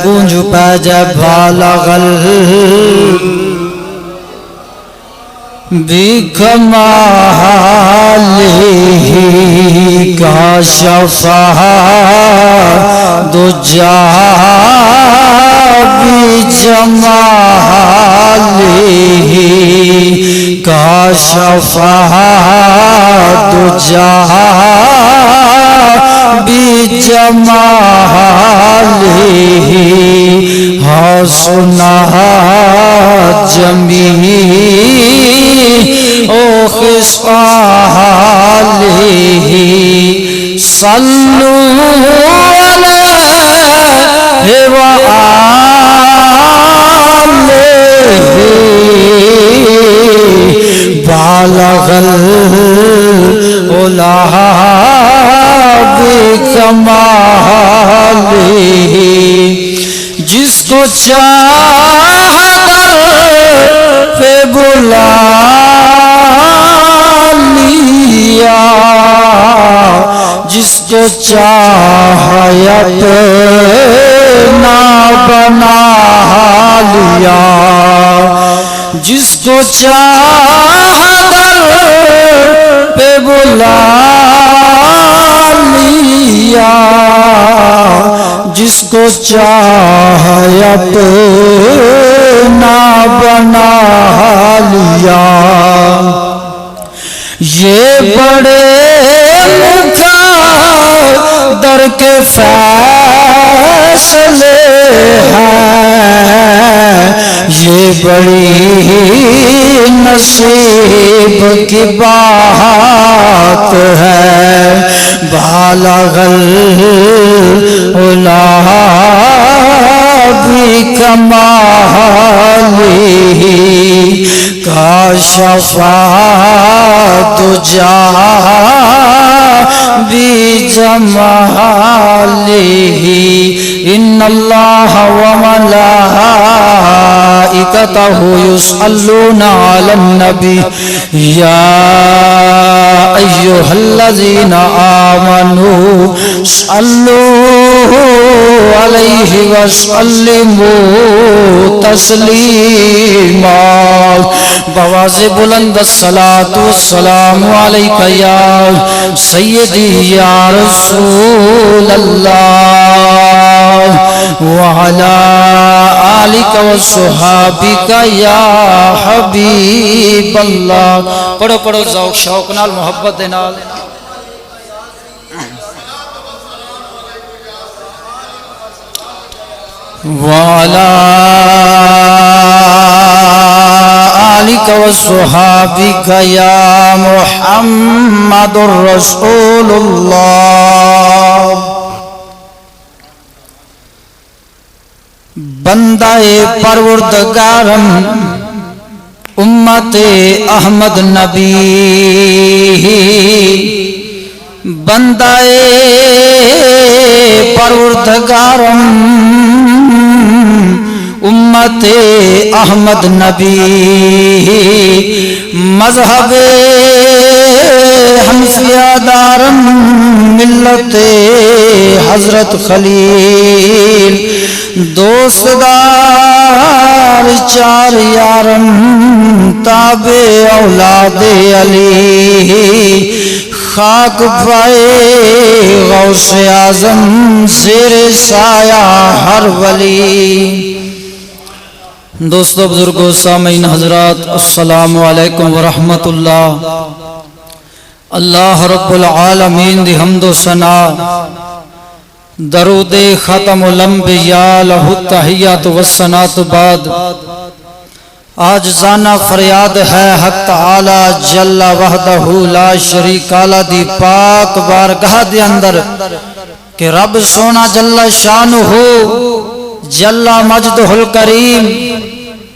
گونج پہ جب بالغل بکمالی کاشفا دجا بجمالی کاشفا دجا بجمالی حسنہ جمیع او خصاله صلو علیہ وآلہ بالغ العلا بکمالہ جس کو چاہا در پہ بلا لیا جس کو چاہا اپنا بنا لیا جس کو چاہا در پہ بلا لیا جس کو چاہا اپنا بنا لیا یہ بڑے مقدر کے فیصلے ہیں یہ بڑی نصیب کی بات ہے بالغ العلا بکمالہ کاشفا دجا بجمالہ ان اللہ وملائکتہ یصلون علی النبی یا ایھا الذین آمنوا صلوا علیہ وسلموا تسلیما بواز بلند الصلاۃ والسلام علیک یا سیدی یا رسول اللہ وعلی آلک وصحابک یا حبیب اللہ پڑھو پڑھو ذوق شوق نال محبت دے نال وعلی آلک وصحابک یا محمد رسول اللہ بندہ پروردگارم امت احمد نبی بندہ پروردگارم امت احمد نبی مذہب حنفیہ دارم ملت حضرت خلیل دوست دار چار یارم تابع اولاد علی خاک پائے غوث اعظم زیر سایہ ہر ولی دوستو بزرگوں سامعین حضرات السلام علیکم ورحمت اللہ اللہ رب العالمین دی حمد و ثنا درود ختم الانبیاء لہ التحیات والثناء بعد عاجزانہ فریاد ہے حق تعالی جل وحدہ لا شریک لہ دی پاک بارگاہ دے اندر کہ رب سونا جل شانہ جل مجدہ الکریم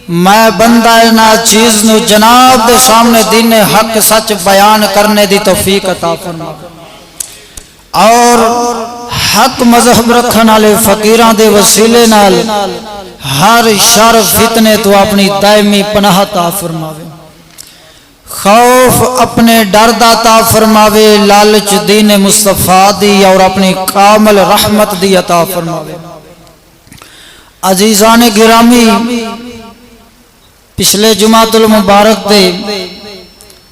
میں بندہ نا چیز نو جناب دے سامنے دین حق سچ بیان کرنے دی توفیق عطا فرما اور حق مذہب رکھن والے فقیراں دے وسیلے نال ہر شر فتنے تو اپنی دائمی پناہ عطا فرماوے خوف اپنے ڈر دا عطا فرماوے لالچ دین مصطفیٰ دی اور اپنی کامل رحمت دی عطا فرماوے عزیزان گرامی، پچھلے جمعۃ المبارک دے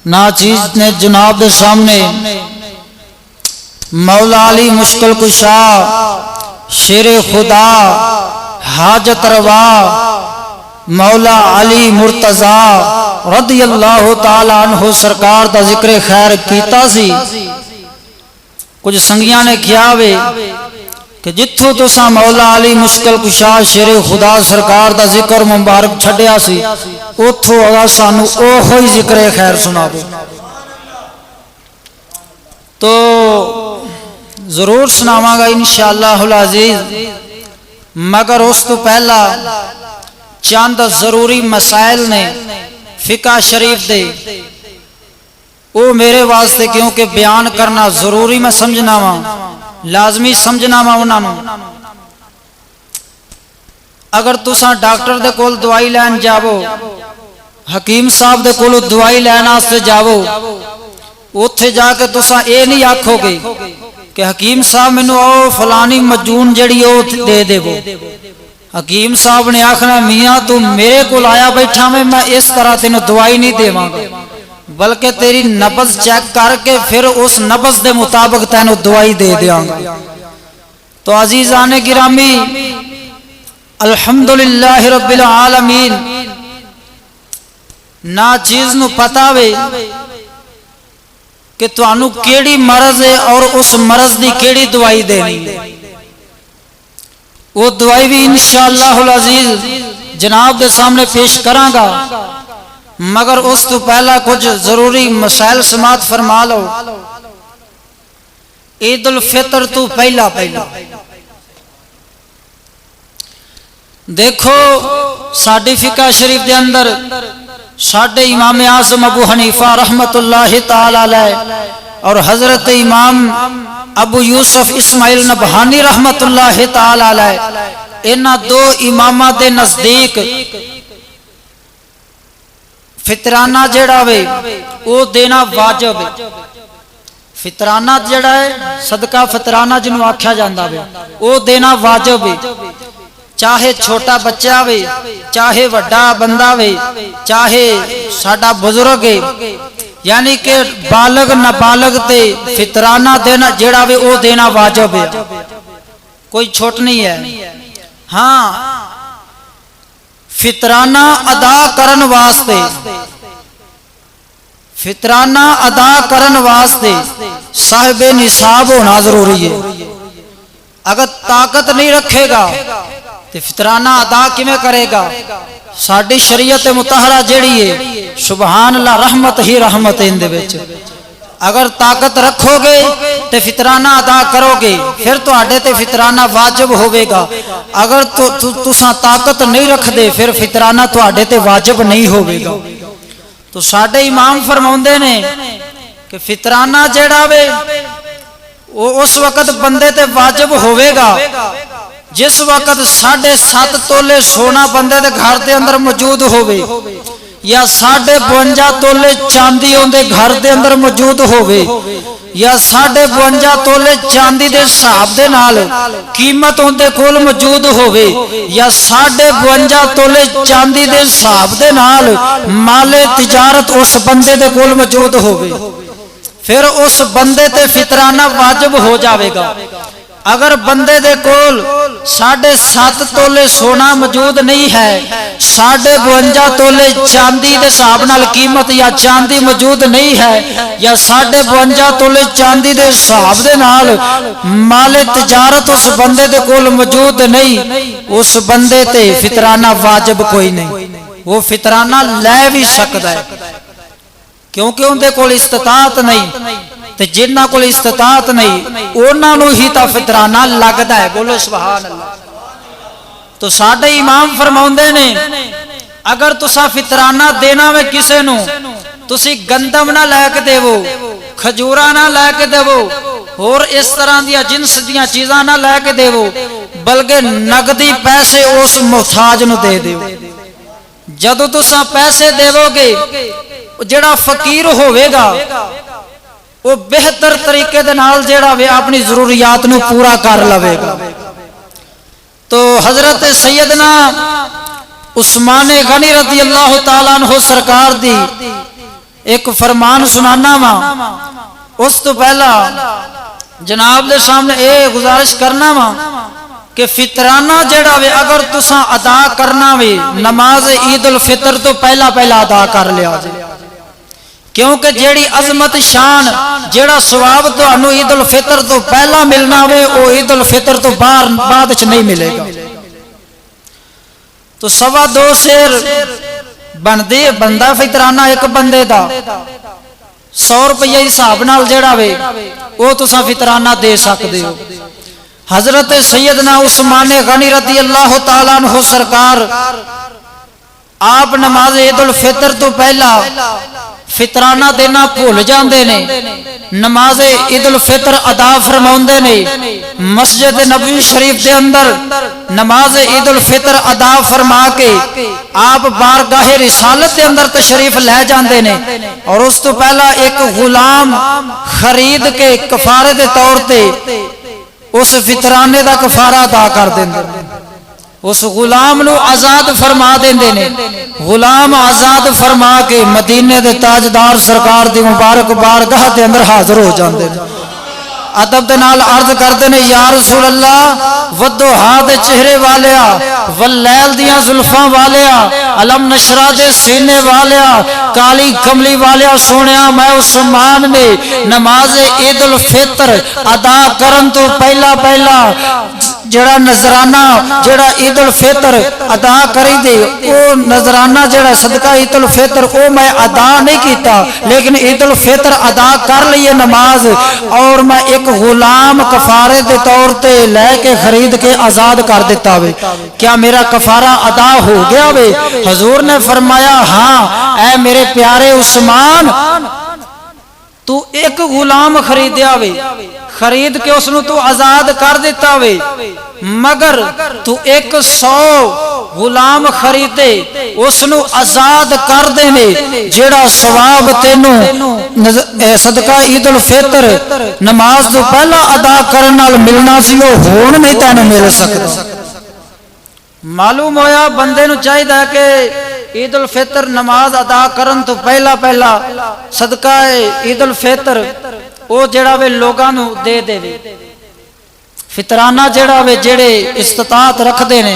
ناچیز نے جناب دے سامنے مولا علی مشکل کشا، شیر خدا، حاجت روا مولا علی مرتضی رضی اللہ تعالی عنہ سرکار دا ذکر خیر کیتا سی۔ کچھ سنگیاں نے کیا وے کہ جتھوں تساں مولا علی مشکل کشا شیر خدا سرکار دا ذکر مبارک چھڈیا سی، اوتھوں اگا سانو اوہی ذکر خیر سنا دو۔ تو ضرور سناواں گا انشاءاللہ العزیز، مگر اس تو پہلا چند ضروری مسائل نے فقہ شریف دے، وہ میرے واسطے کیونکہ بیان کرنا ضروری میں سمجھنا وا، لازمی سمجھنا وا انہاں نوں۔ اگر تساں ڈاکٹر دے کول دوائی لین جاؤ، حکیم صاحب دے کول دوائی لین واسطے جاؤ، اوتھے جا کے تساں اے نہیں آکھو گے کہ حکیم صاحب مینوں او فلانی مجون جڑی او دے دیو۔ حکیم صاحب نے آخنا میاں تو میرے کو آیا بیٹھا میں اس طرح تینوں دوائی نہیں دیواں گا، بلکہ تیری نبض چیک کر کے پھر اس نبض دے مطابق تینوں دوائی دے دیاں گا۔ تو عزیزان گرامی، الحمدللہ رب العالمین، نا چیز نو پتا وے کہ تانوں کیڑی مرض ہے اور اس مرض دی کیڑی دوائی دینی ہے۔ وہ دوائی بھی انشاءاللہ العزیز جناب دے سامنے پیش کراں گا، مگر اس تو پہلا کچھ ضروری مسائل سماعت فرما لو۔ عید الفطر تو پہلا دیکھو ساڈی فقہ شریف دے اندر ساڈے امام اعظم ابو حنیفہ رحمت اللہ تعالی علیہ اور حضرت امام ابو یوسف اسماعیل نبہانی رحمت اللہ تعالی علیہ، انہاں دو امامہ دے نزدیک فطرانہ جڑا وے وہ دینا واجب ہے۔ فطرانہ جڑا ہے صدقہ فطرانہ جنوں آکھیا جاندا وے وہ دینا واجب ہے، چاہے چھوٹا بچہ وے، چاہے وڈا بندہ وے، چاہے ساڈا بزرگ ہے، یعنی کہ بالغ نابالغ تے فطرانہ دینا جڑا وے وہ دینا واجب ہے، کوئی چھوٹ نہیں ہے۔ ہاں فطرانہ ادا کرن واسطے، فطرانہ ادا کرن واسطے صاحب نصاب ہونا ضروری ہے۔ اگر طاقت نہیں رکھے گا تو فطرانہ ادا کیویں کرے گا؟ ساڈی شریعت مطہرہ جڑی ہے سبحان اللہ رحمت ہی رحمت ان دے وچ، اگر طاقت رکھو گے تے فطرانہ ادا کرو گے پھر تواڈے تے فطرانہ واجب ہوے گا، اگر تساں طاقت نہیں رکھ دے پھر فطرانہ تواڈے تے واجب نہیں ہوے گا۔ تو ساڈے امام فرماوندے نے کہ فطرانہ جڑا وے وہ اس وقت بندے تے واجب ہوے گا جس وقت 7.5 تولے سونا بندے دے گھر دے اندر موجود ہوے، یا 52 تولے چاندی اون دے گھر دے اندر موجود ہوے، یا 52 تولے چاندی دے حساب دے نال قیمت اون دے کول موجود ہوے، یا 52 تولے چاندی دے حساب دے نال مال تجارت اس بندے دے کول موجود ہوے، پھر اس بندے تے فطرانہ واجب ہو جاوے گا۔ اگر بندے دے کول 7.5 تولے سونا موجود نہیں ہے، 52 تولے چاندی دے حساب نال قیمت یا چاندی موجود نہیں ہے، یا 52 تولے چاندی دے حساب دے نال مال تجارت اس بندے دے کول موجود نہیں، اس بندے تے فطرانہ واجب کوئی نہیں، وہ فطرانہ لے بھی سکتا ہے کیونکہ ان دے کول استطاعت نہیں، تے جنہ کول استطاعت نہیں انہاں نوں ہی تا فطرانہ لگدا ہے، بولو سبحان اللہ۔ تو ساڈے امام فرماوندے نے اگر تساں فطرانہ دینا وے کسے نوں، تسی گندم نہ لے کے دیو، کھجوراں نہ لے کے دیو، اور اس طرح دیا جنس دیاں چیزاں نہ لے کے دیو، بلکہ نقدی پیسے اس محتاج نوں دے دیو۔ جدوں تساں پیسے دیو گے جڑا فقیر ہوئے گا وہ بہتر طریقے دے نال جڑا وے اپنی ضروریات نو پورا کر لوے گا۔ تو حضرت سیدنا عثمان غنی رضی اللہ تعالیٰ عنہ سرکار دی ایک فرمان سنانا وا، اس تو پہلا جناب دے سامنے اے گزارش کرنا وا کہ فطرانہ جڑا وے اگر تساں ادا کرنا وے نماز عید الفطر تو پہلا ادا کر لیا جے، کیونکہ جیڑی عظمت شان جیڑا ثواب تانوں عید الفطر تو پہلا ملنا وے او عید الفطر تو بعد وچ نہیں ملے گا۔ تو 2.25 سیر بندے بندہ فطرانہ ایک بندے دا 100 روپیہ حساب نال جیڑا وے او تساں فطرانہ دے سکدے ہو۔ حضرت سیدنا عثمان غنی رضی اللہ تعالیٰ عنہ سرکار آپ نماز عید الفطر تو پہلا فطرانہ دینا بھول جاندے نے، نماز عید الفطر ادا فرماوندے نے، مسجد نبوی شریف دے اندر نماز عید الفطر ادا فرما کے آپ بارگاہ رسالت دے اندر تشریف لے جاندے نے، اور اس تو پہلا ایک غلام خرید کے کفارے دے طور تے اس فطرانے دا کفارہ ادا کر دیندے، اس غلام نو آزاد فرما دیندے نے، غلام آزاد فرما کے مدینے دے تاجدار سرکار دی مبارک بارگاہ دے اندر حاضر ہو جاندے نے، ادب دے نال عرض کردے نے یا رسول اللہ والضحیٰ دے چہرے والیا واللیل دیاں زلفاں والیا علم نشرہ دے سینے والیا کالی کملی والیا سونیا میں عثمان نے نماز عید الفطر ادا کرن تو پہلا جڑا نظرانہ جڑا عید الفطر ادا کری دے او نظرانہ جڑا صدقہ عید الفطر او میں ادا نہیں کیتا، لیکن عید الفطر ادا کر لیے نماز، اور میں ایک غلام کفارے دے طور تے لے کے خرید کے آزاد کر دیتا وے، کیا میرا کفارہ ادا ہو گیا وے؟ حضور نے فرمایا ہاں اے میرے پیارے عثمان، تو ایک غلام خریدیا وے، خرید کے اس نو تو آزاد کر دیتا وے، مگر تو 100 غلام خریدے اس نو آزاد کر دینے، جیڑا ثواب تینوں صدقہ عید الفطر نماز تو پہلا ادا کرن نال ملنا سی وہ ہون نہیں تینوں مل سکتا۔ معلوم ہویا بندے نو چاہیے کہ عید الفطر نماز ادا کرن تو پہلا صدقہ عید الفطر او جڑا وے لوگاں نو دے دے وے، فطرانہ جڑا وے جڑے استطاعت رکھ دے نے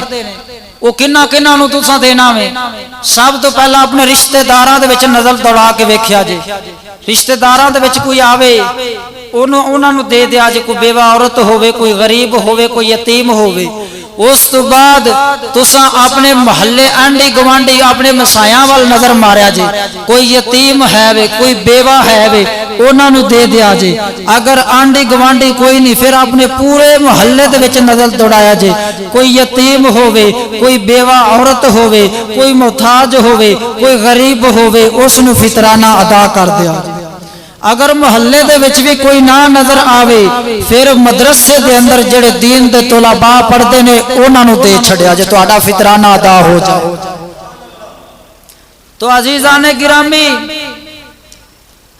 او کنہ نو تساں دینا وے، سب تو پہلا اپنے رشتہ داراں دے وچ نظر دوڑا کے ویکھیا جے، رشتہ داراں دے وچ کوئی آوے انہاں نو دے دیا جے، کوئی بیوہ عورت ہووے، کوئی غریب ہووے، کوئی یتیم ہووے، اس تو بعد تساں اپنے محلے آنڈی گوانڈی اپنے مسایاں وال نظر ماریا جے، کوئی یتیم ہے وے، کوئی بیوہ ہے وے، انہاں نو دے دیا جے، اگر آنڈی گوانڈی کوئی نہیں پھر اپنے پورے محلے دے وچ نظر دوڑایا جے، کوئی یتیم ہووے، کوئی بیوہ عورت ہووے، کوئی محتاج ہووے، کوئی غریب ہووے، اس نو فطرانہ ادا کر دیا جے۔ اگر محلے دے وچ بھی کوئی نہ نظر آوے پھر مدرسے دے اندر جڑے دین دے طلباء پڑھدے نے انہاں نو دے چھڑیا جے، تہاڈا فطرانہ ادا ہو جائے۔ تو عزیزان گرامی،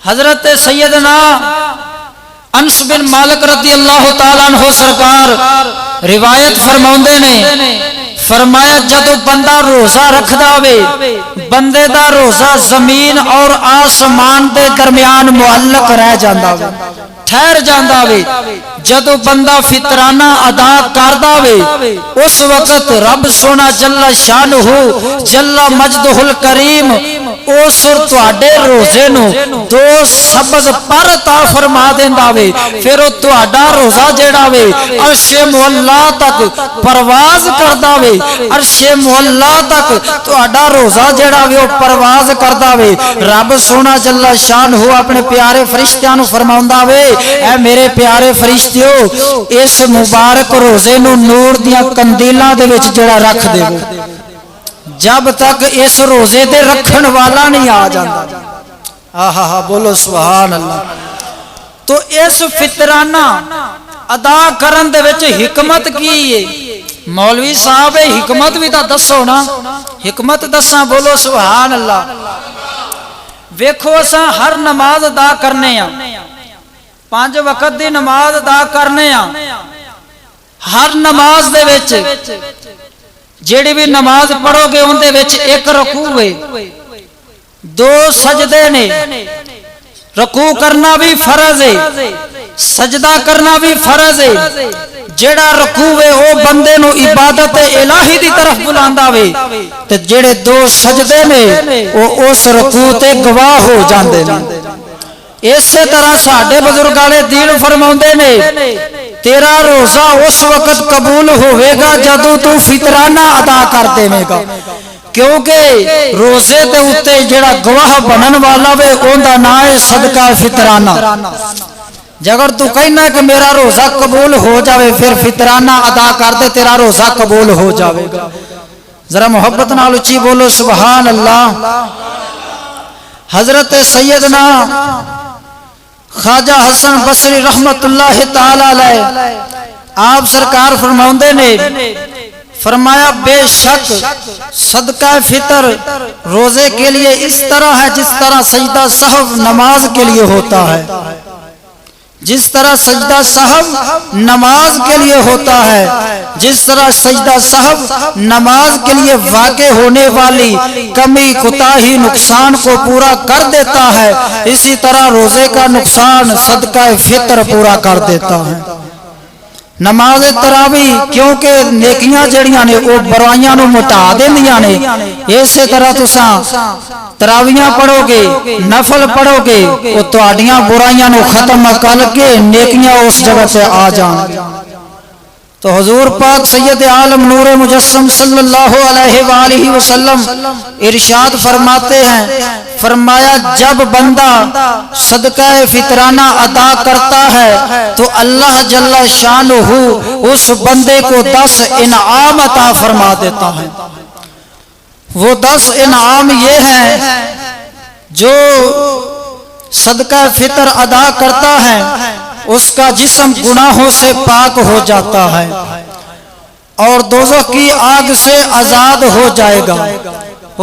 حضرت سیدنا انس بن مالک رضی اللہ تعالیٰ عنہ سرکار روایت فرماؤندے نے، فرمایا جدو بندہ روزہ رکھدا وے، بندے دا روزہ زمین اور آسمان دے درمیان معلق رہ جاندا وے، ٹھہر جاندا وے، جدو بندہ فطرانہ ادا کردا وے اس وقت رب سونا جل شانہ جل مجدہ الکریم اس تواڈے روزے نو 2 سبز پر عطا فرما دیندا وے، پھر او تواڈا روزہ جیڑا وے عرش معلا تک پرواز کردا وے، عرش معلا تک تواڈا روزہ جیڑا وے او پرواز کردا وے۔ رب سونا جل شانہ اپنے پیارے فرشتیاں نو فرماوندا وے اے میرے پیارے فرشتیو اس مبارک روزے نو نور دیاں کندیلاں دے وچ جڑا رکھ دیو، جب تک اس روزے دے رکھن والا نہیں آ جاندا۔ آہا بولو سبحان اللہ۔ تو اس فطرانہ ادا کرن دے وچ حکمت کی ہے؟ مولوی صاحب حکمت بھی تا دسو نا، حکمت دساں، بولو سبحان اللہ۔ ویکھو اساں ہر نماز ادا کرنے ہاں، 5 وقت دی نماز ادا کرنے ہاں، ہر نماز دے وچ جیڑی بھی نماز پڑھو گے ان دے وچ ایک رکوع ہے، دو سجدے نے، رکوع کرنا بھی فرض ہے، سجدہ کرنا بھی فرض ہے۔ جیڑا رکوع ہے وہ بندے نو عبادت الہی دی طرف بلاندا وے تے جیڑے دو سجدے نے وہ اس رکوع تے گواہ ہو جاندے نے۔ اسی طرح ساڈے بزرگاں دین فرماوندے نے تیرا روزہ اس وقت قبول ہوئے گا جدوں تو فطرانہ ادا کر دے گا، کیونکہ روزے دے اوتے جڑا گواہ بنن والا وے اوندا نام ہے صدقہ فطرانہ۔ اگر تو کہنا کہ میرا روزہ قبول ہو جاوے پھر فطرانہ ادا کر دے تیرا روزہ قبول ہو جاوے گا۔ ذرا محبت نال اچھی بولو سبحان اللہ۔ حضرت سیدنا خواجہ حسن بصری رحمت اللہ تعالی علیہ آپ سرکار فرماؤندے نے فرمایا بے شک صدقہ فطر روزے کے لیے اس طرح ہے جس طرح سجدہ سہو نماز کے لیے ہوتا ہے، جس طرح سجدہ سہو نماز کے لیے ہوتا ہے، جس طرح سجدہ سہو نماز کے لیے واقع ہونے والی کمی کوتاہی نقصان کو پورا کر دیتا ہے، اسی طرح روزے کا نقصان صدقہ فطر پورا کر دیتا ہے۔ نماز تراویح کیونکہ نیکیاں جڑیاں نے وہ برائیاں نو مٹا دیندیاں نے، اسی طرح تساں تراویحاں پڑھو گے نفل پڑھو گے وہ تہاڈیاں برائیاں نو ختم کر کے نیکیاں اس جگہ سے آ جان گے۔ تو حضور پاک سید عالم نور مجسم صلی اللہ علیہ وآلہ وسلم ارشاد فرماتے ہیں، فرمایا جب بندہ صدقہ فطرانہ ادا کرتا ہے تو اللہ جل شانہ اس بندے کو 10 انعام عطا فرما دیتا ہے۔ وہ 10 انعام یہ ہیں جو صدقہ فطر ادا کرتا ہے اس کا جسم گناہوں سے پاک ہو جاتا ہے اور دوزخ کی آگ سے آزاد ہو جائے گا،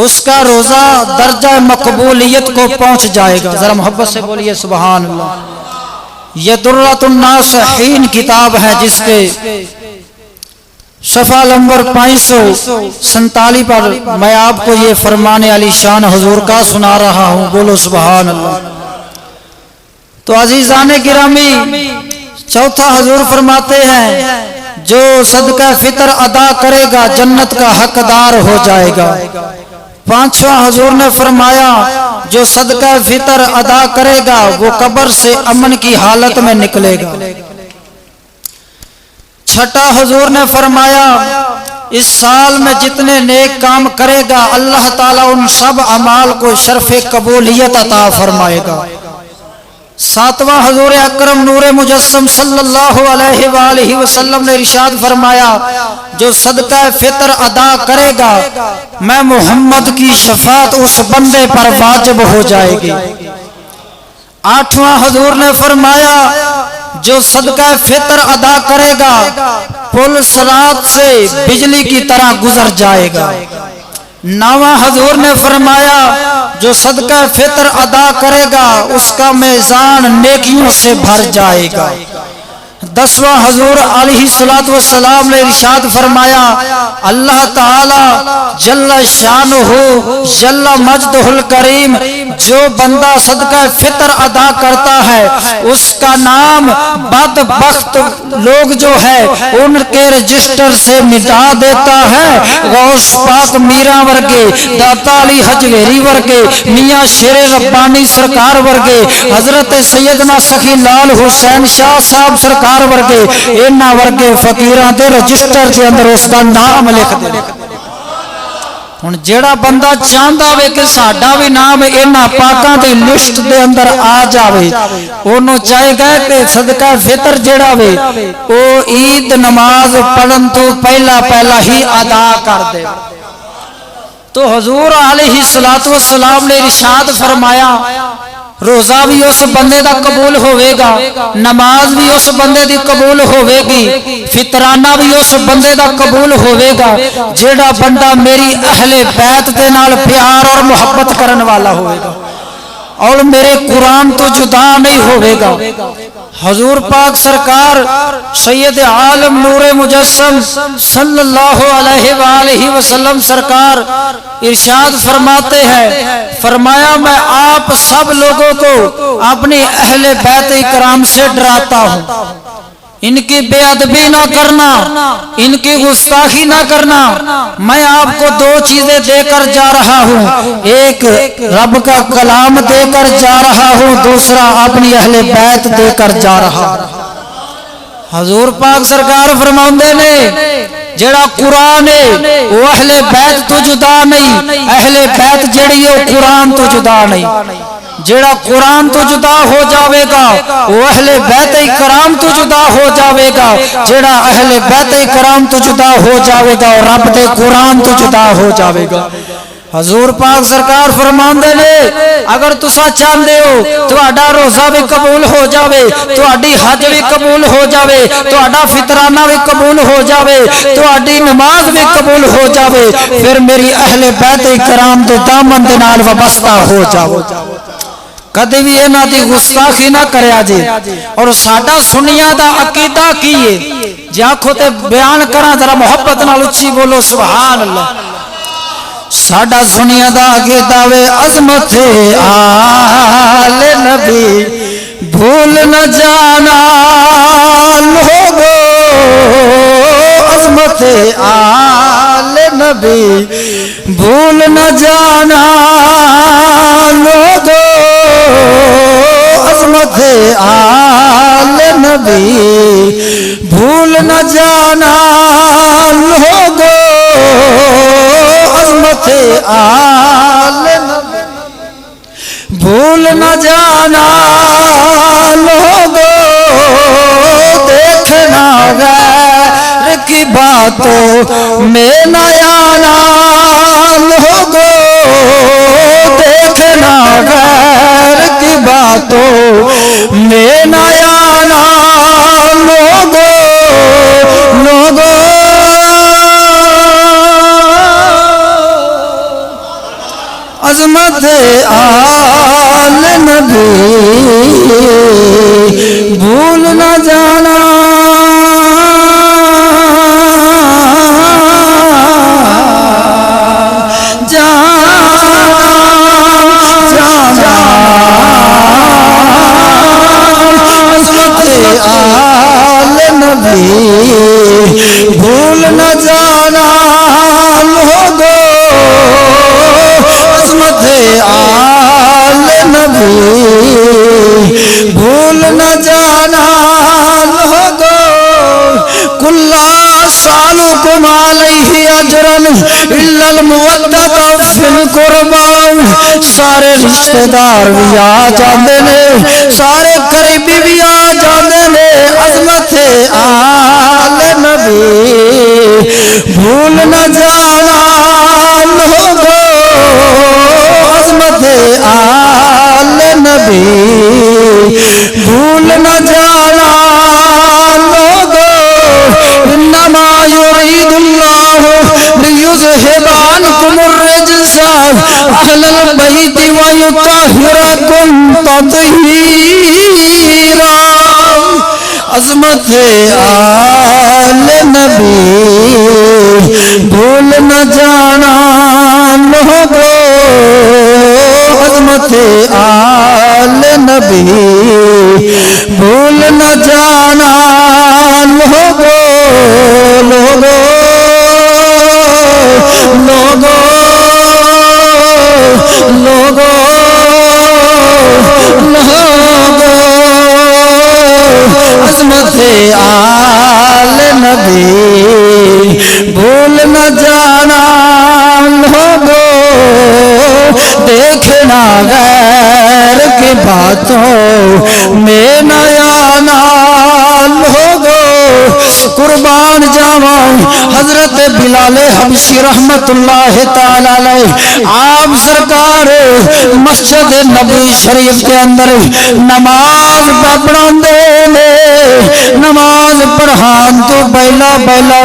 اس کا روزہ درجہ مقبولیت کو پہنچ جائے گا۔ ذرا محبت سے بولیے سبحان اللہ۔ یہ درۃ الناصحین کتاب ہے جس کے صفحہ نمبر 547 پر میں آپ کو یہ فرمان علی شان حضور کا سنا رہا ہوں، بولو سبحان اللہ۔ تو عزیزان گرامی چوتھا حضور فرماتے ہیں جو صدقہ فطر ادا کرے گا جنت کا حقدار ہو جائے گا۔ پانچواں حضور نے فرمایا جو صدقہ فطر ادا کرے گا وہ قبر سے امن کی حالت میں نکلے گا۔ چھٹا حضور نے فرمایا اس سال میں جتنے نیک کام کرے گا اللہ تعالیٰ ان سب اعمال کو شرف قبولیت عطا فرمائے گا۔ ساتواں حضور اکرم نور مجسم صلی اللہ علیہ وآلہ وسلم نے ارشاد فرمایا جو صدقہ فطر ادا کرے گا میں محمد کی شفاعت اس بندے پر واجب ہو جائے گی۔ آٹھواں حضور نے فرمایا جو صدقہ فطر ادا کرے گا پل صراط سے بجلی کی طرح گزر جائے گا۔ نواں حضور نے فرمایا جو صدقہ فطر ادا کرے گا اس کا میزان نیکیوں سے بھر جائے گا۔ دسواں حضور علیہ الصلوۃ والسلام نے ارشاد فرمایا اللہ تعالی جل شانہ جل مجدہ الکریم جو بندہ صدقہ فطر ادا کرتا ہے اس کا نام بدبخت لوگ جو ہے ان کے رجسٹر سے مٹا دیتا ہے۔ غوث پاک میرا ورگے، داتا علی حجویری ورگے، میاں شیر ربانی سرکار ورگے، حضرت سیدنا سخی لال حسین شاہ صاحب سرکار ورگے اینا ورگے فقیران دے رجسٹر کے اندر اس کا نام لکھ دے۔ ہن جیڑا بندہ چاہندا وے کہ ساڈا بھی نام اینا پاکاں دی لسٹ دے اندر آ جاوے اونوں چاہے گا کہ صدقہ فطر جیڑا وے او عید نماز پڑھن تو پہلا ہی ادا کر دے۔ تو حضور علیہ الصلوۃ والسلام نے ارشاد فرمایا روزہ بھی اس بندے دا قبول ہوئے گا، نماز بھی اس بندے دی قبول ہوئے گی، فطرانہ بھی اس بندے دا قبول ہوئے گا جیڑا بندہ میری اہل بیت دے نال پیار اور محبت کرن والا ہوئے گا۔ اور میرے قرآن تو جدا نہیں ہوئے گا۔ حضور پاک سرکار سید عالم نور مجسم صلی اللہ علیہ وآلہ وسلم سرکار ارشاد فرماتے ہیں، فرمایا میں آپ سب لوگوں کو اپنی اہل بیت اکرام سے ڈراتا ہوں، ان کی بے ادبی نہ کرنا، ان کی گستاخی نہ کرنا۔ میں آپ کو دو چیزیں دے کر جا رہا ہوں، ایک رب کا کلام دے کر جا رہا ہوں، دوسرا اپنی اہل بیت دے کر جا رہا ہوں۔ حضور پاک سرکار فرماندے نے جڑا قرآن ہے وہ اہل بیت تو جدا نہیں، اہل بیت جڑی ہے قرآن تو جدا نہیں۔ جڑا قرآن تو جدا ہو جاوے گا وہ اہل بیت کرام تو جدا ہو جاوے گا، جڑا اہل بیت کرام تو جدا ہو جاوے گا اور رب دے قرآن تو جدا ہو جاوے گا۔ حضور پاک سرکار فرماندے نے اگر تسا چاہندے ہو تہاڈا روزہ بھی قبول ہو جاوے، تہاڈی حج بھی قبول ہو جاوے، تہاڈا فطرانہ بھی قبول ہو جاوے، تہاڈی نماز بھی قبول ہو جاوے، پھر میری اہل بیت کرام دے دامن دے نال وابستہ ہو جاؤ، کدی بھی انہاں دی گستاخی نہ کریا جے۔ اور ساڈا سنیاں دا عقیدہ کی ہے جے آکھو تے بیان کراں ذرا محبت نال اچھی بولو سبحان اللہ۔ ساڈا سنیاں دا عقیدہ وے عظمت آل نبی بھول نہ جانا لوگو، عظمت آل نبی بھول نہ جانا لوگو، عظمت آل نبی بھول نہ جانا لوگو، عظمت آل نبی بھول نہ جانا لوگو، دیکھنا غیر کی باتوں میں نہ آنا لوگو، دیکھنا غیر کی باتوں میں نہ آنا لوگو، لوگو عظمت آل نبی بھول نہ جانا، آل نبی بھول نہ جانا لوگو، عظمت آل نبی بھول نہ جانا لوگو، کلا سالکم علیہ اجرن الا المودۃ فی القربى، سارے رشتہ دار بھی آ جاندے نے، سارے قریبی بھی آ جاندے نے، عظمت آل نبی بھول نہ جانا لوگو، عظمت آل نبی بھول نہ جانا لوگو، انما یرید اللہ لیذھب عنکم الرجس اہل البیت ویطہرکم تطہیرا، عظمت آل نبی بھول نہ جانا لوگو، عظمت آل نبی بھول نہ جانا لوگو، لوگو لوگو لوگو لوگو، عظمت آل نبی بھول نہ جانا لوگو، دیکھنا غیر کی باتوں میں نہ آنا لوگو، قربان جاواں حضرت بلال حبشی رحمت اللہ تعالی علیہ، آپ سرکار مسجد نبی شریف کے اندر نماز پڑھاندے نے، نماز پڑھان تو پہلا پہلا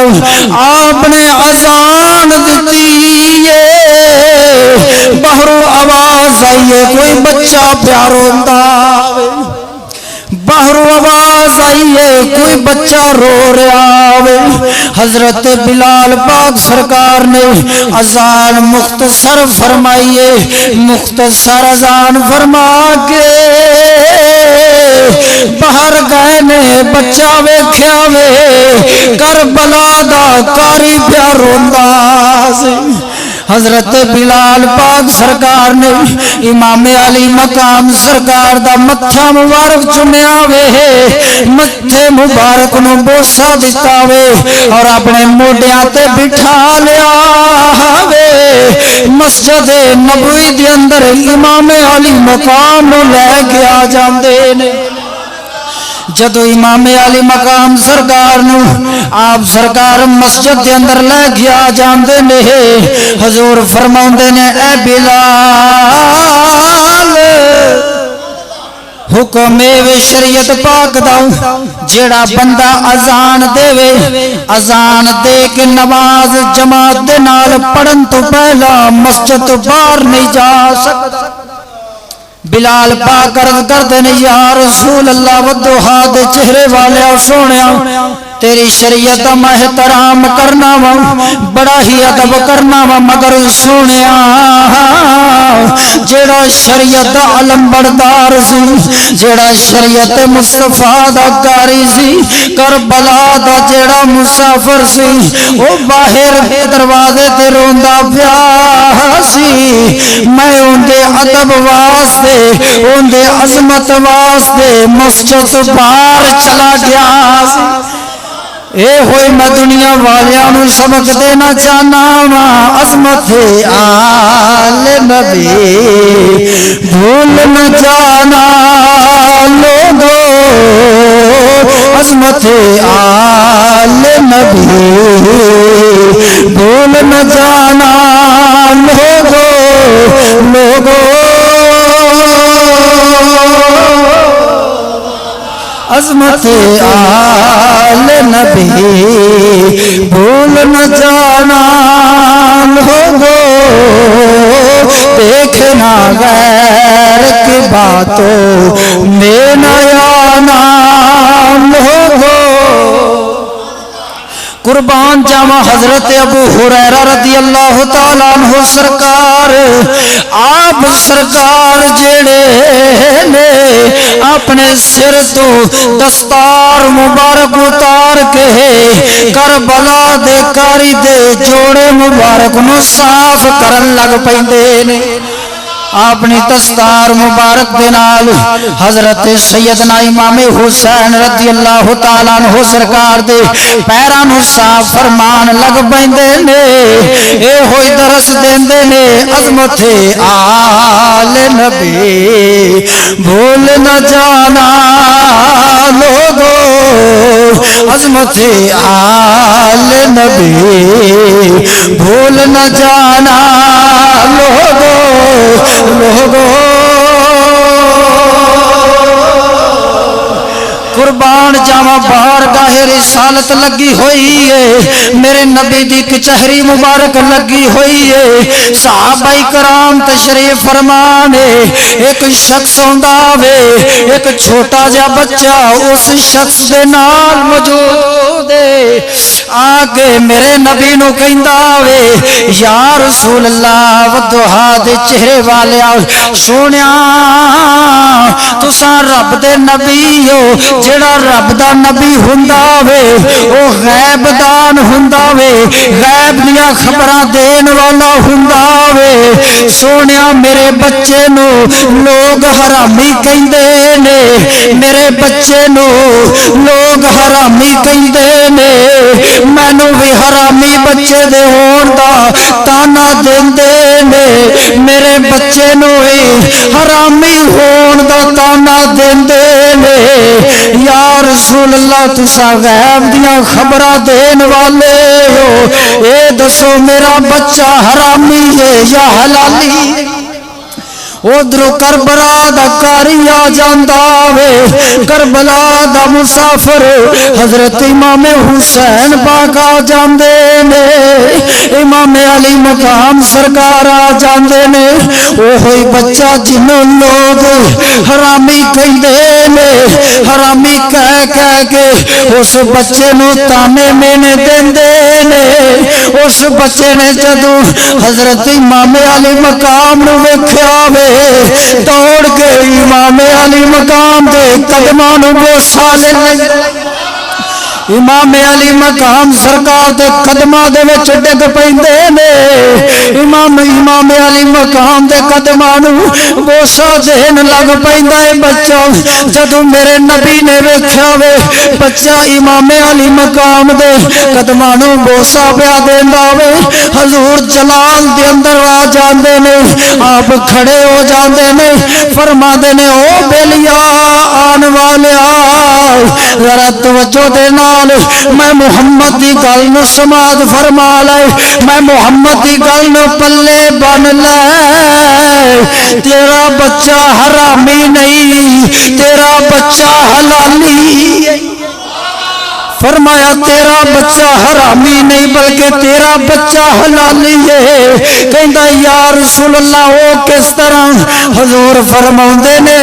آپ نے اذان دتی ہے، باہروں آواز آئی آئیے کوئی بچہ پیار ہوندا وے، باہروں آواز آئیے کوئی بچہ رو رہا وے، حضرت بلال پاک سرکار نے اذان مختصر فرمائیے، مختصر اذان فرما کے باہر گئے نے، بچہ ویکھیا وے کربلا دا کاری پیار ہوندا سی۔ حضرت بلال پاک سرکار نے امام علی مقام سرکار دا متھا مبارک چومیا وے، متھے مبارک نو بوسا دتا وے اور اپنے موڈیاں تے بٹھا لیا وے۔ مسجد نبوی دے اندر امام علی مقام نو لے کے آ جاندے نے۔ جدو امام علی مقام سرکار نو آپ سرکار مسجد دے اندر لے گیا جاندے نے، حضور فرماؤندے نے اے بلال حکم وے شریعت پاک دا، جیڑا بندہ اذان دے وے، اذان دے کے نماز جماعت دے نال پڑھن تو پہلا مسجد تو باہر نہیں جا سکتا۔ بلال پاک عرض کردے نے یا رسول اللہ ودھوہا دے چہرے والے سونیا، تیری شریعت دا میں احترام کرنا وا، بڑا ہی ادب کرنا وا، مگر سونیا جیڑا شریعت دا علم بردار سی، جیڑا شریعت مصطفیٰ دا کاری سی، کربلا دا جیڑا مسافر سی، وہ باہر دروازے تے روندا پیا سی، میں ان دے ادب واسطے ان دے عظمت واسطے مسجد باہر چلا گیا سی۔ اے ہوئی میں دنیا والیاں نو سبق دینا چاہنا وا، عظمت آل نبی بھول نہ جانا لوگو، عظمت آل نبی بھول نہ جانا لوگو، لوگو عظمت آل نبی بھول نہ جانا لوگو، دیکھنا غیر کی باتوں میں نہ آنا لوگو۔ قربان جاواں حضرت ابو ہریرہ رضی اللہ تعالیٰ عنہ سرکار، آپ سرکار جڑے نے اپنے سر تو دستار مبارک اتار کے کربلا دے کاری دے جوڑے مبارک نو صاف کرن لگ پیندے نے۔ اپنی دستار مبارک دے نال حضرت سیدنا امام حسین رضی اللہ تعالیٰ عنہ سرکار دے پیراں نو صاف فرمان لگ پیندے نے، اے ہوئی درس دیندے نے عظمت آل نبی بھول نہ جانا لوگو، عظمت آل نبی بھول نہ جانا لوگو، لوگو قربان جاواں باہر گاہ رسالت لگی ہوئی ہے، میرے نبی دی کچہری مبارک لگی ہوئی ہے، صحابہ کرام تشریف فرمانے، ایک شخص ہوندا وے، ایک چھوٹا جا بچہ اس شخص دے نال موجود ہے، آگے میرے نبی نو کہندا وے یا رسول اللہ ودھوہا دے چہرے والے سونیا تساں رب دے نبی ہو، جڑا رب دا نبی ہوندا وے او غیب دان ہوندا وے، غیب دیاں خبراں دین والا ہوندا وے، سونیا میرے بچے نو لوگ حرامی کہندے نے، میرے بچے نو لوگ حرامی کہندے نے، مینوں وی حرامی بچے دے ہون دا تانا دیندے نے، میرے بچے نو حرامی ہون دا تانا دیندے نے، یا رسول اللہ تساں غیب دیاں خبراں دین والے ہو، اے دسو میرا بچہ حرامی ہے یا حلالی؟ ادھر کربلا دا کاری آ جاندا وے کربلا دا مسافر حضرت امام حسین پاک آ جاندے نے امام علی مقام سرکار آ جاندے نے اوہی بچہ جنوں لوگ حرامی کہندے نے حرامی کہہ کے اس بچے نو تانے مینے دیندے نے اس بچے نے جدوں حضرت امام علی مقام نو ویکھیا وے دوڑ کے امام علی مقام دے قدماں نو بوسا لے امام علی مقام سرکار دے قدماں دے وچ ڈگ پیندے نے امام علی مقام دے قدماں نو بوسا دین لگ پیندا ہے بچہ جدوں میرے نبی نے ویکھیا وے بچہ امام علی مقام دے قدماں نو بوسا پیا دیندا وے حضور جلال دے اندر آ جاندے نے آپ کھڑے ہو جاندے نے فرماندے نے او بیلیا آن والیا ذرا توجہ دے میں محمد دی گل نو سماعت فرما لے میں محمد دی گل نو پلے بن لے تیرا بچہ حرامی نہیں تیرا بچہ حلالی فرمایا تیرا بچہ حرامی نہیں بلکہ تیرا بچہ حلالی ہے کہندا یا رسول اللہ او کس طرح حضور فرماوندے نے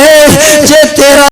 جے تیرا